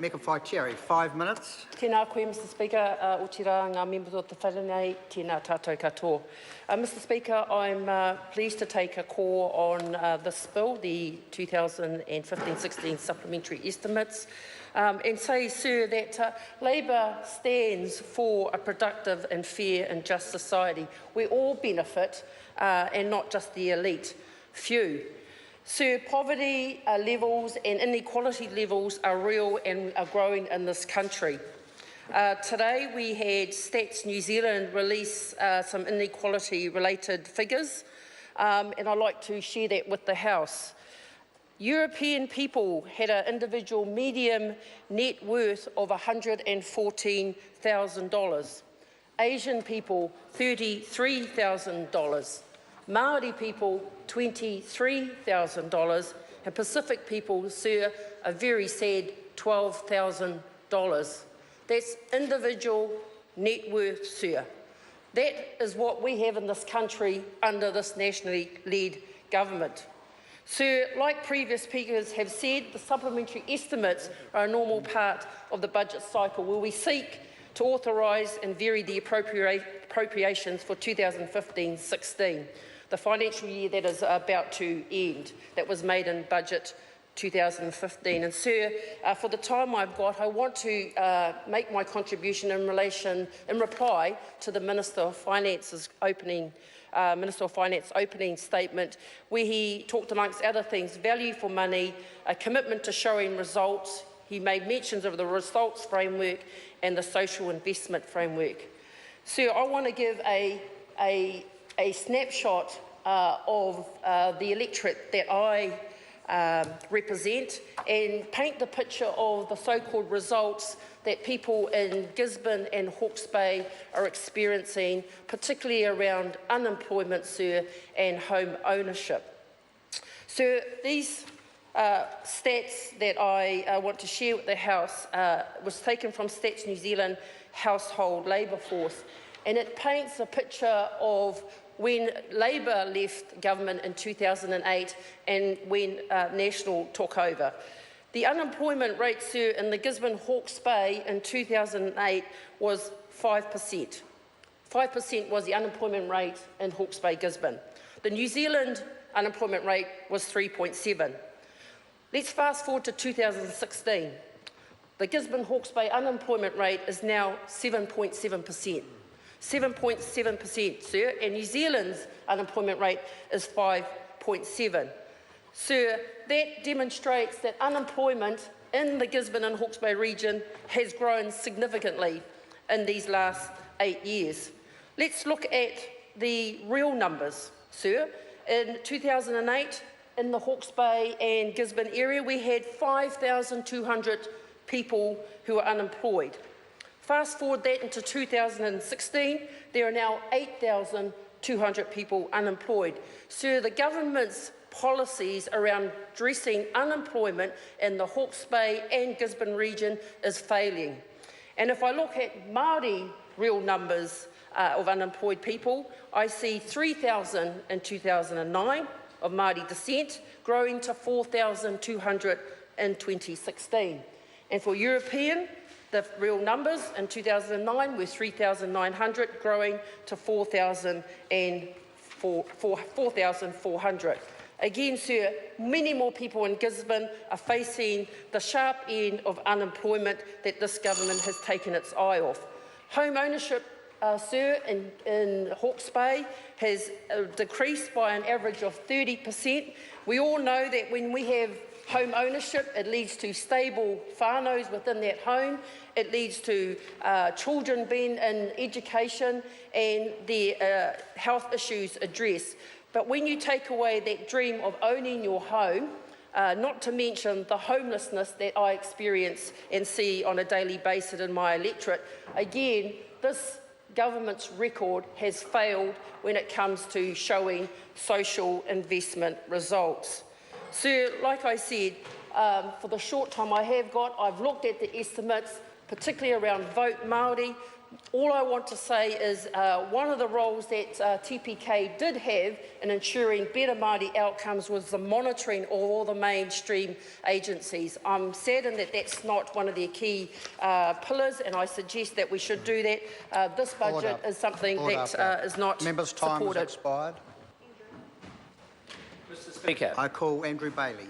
Mekawhaitieri, 5 minutes. Tēnā koe, Mr Speaker, o te rā ngā members o te wharenei, tēnā tātou katoa. Mr Speaker, I'm pleased to take a call on this bill, the 2015-16 Supplementary Estimates, and say, sir, that Labour stands for a productive and fair and just society. We all benefit, and not just the elite few. Sir, poverty levels and inequality levels are real and are growing in this country. Today we had Stats New Zealand release some inequality-related figures, and I'd like to share that with the House. European people had an individual median net worth of $114,000. Asian people, $33,000. Māori people, $23,000, and Pacific people, sir, a very sad $12,000. That's individual net worth, sir. That is what we have in this country under this nationally led government. Sir, like previous speakers have said, the supplementary estimates are a normal part of the budget cycle where we seek to authorise and vary the appropriations for 2015-16. The financial year that is about to end, that was made in budget 2015. And sir, for the time I've got, I want to make my contribution in reply to the Minister of Finance's opening statement, where he talked, amongst other things, value for money, a commitment to showing results. He made mentions of the results framework and the social investment framework. Sir, I want to give a snapshot of the electorate that I represent and paint the picture of the so-called results that people in Gisborne and Hawke's Bay are experiencing, particularly around unemployment, sir, and home ownership. Sir, these stats that I want to share with the House was taken from Stats New Zealand Household Labour Force, and it paints a picture of when Labour left government in 2008 and when National took over. The unemployment rate, sir, in the Gisborne Hawke's Bay in 2008 was 5%. 5% was the unemployment rate in Hawke's Bay, Gisborne. The New Zealand unemployment rate was 3.7. Let's fast forward to 2016. The Gisborne Hawke's Bay unemployment rate is now 7.7%. 7.7%, sir, and New Zealand's unemployment rate is 5.7. Sir, that demonstrates that unemployment in the Gisborne and Hawke's Bay region has grown significantly in these last 8 years. Let's look at the real numbers, sir. In 2008, in the Hawke's Bay and Gisborne area, we had 5,200 people who are unemployed. Fast forward that into 2016, there are now 8,200 people unemployed. Sir, the government's policies around addressing unemployment in the Hawke's Bay and Gisborne region is failing. And if I look at Māori real numbers of unemployed people, I see 3,000 in 2009 of Māori descent, growing to 4,200 in 2016. And for European, the real numbers in 2009 were 3,900, growing to 4,400. Again, sir, many more people in Gisborne are facing the sharp end of unemployment that this government has taken its eye off. Home ownership, sir, in Hawke's Bay has decreased by an average of 30%. We all know that when we have home ownership, it leads to stable whānaus within that home. It leads to children being in education and their health issues addressed. But when you take away that dream of owning your home, not to mention the homelessness that I experience and see on a daily basis in my electorate, again, this government's record has failed when it comes to showing social investment results. Sir, like I said, for the short time I have got, I've looked at the estimates. particularly around Vote Māori. All I want to say is one of the roles that TPK did have in ensuring better Māori outcomes was the monitoring of all the mainstream agencies. I'm saddened that that's not one of their key pillars, and I suggest that we should do that. This budget is something that is not Members' time has supported. expired. Mr. Speaker. I call Andrew Bailey.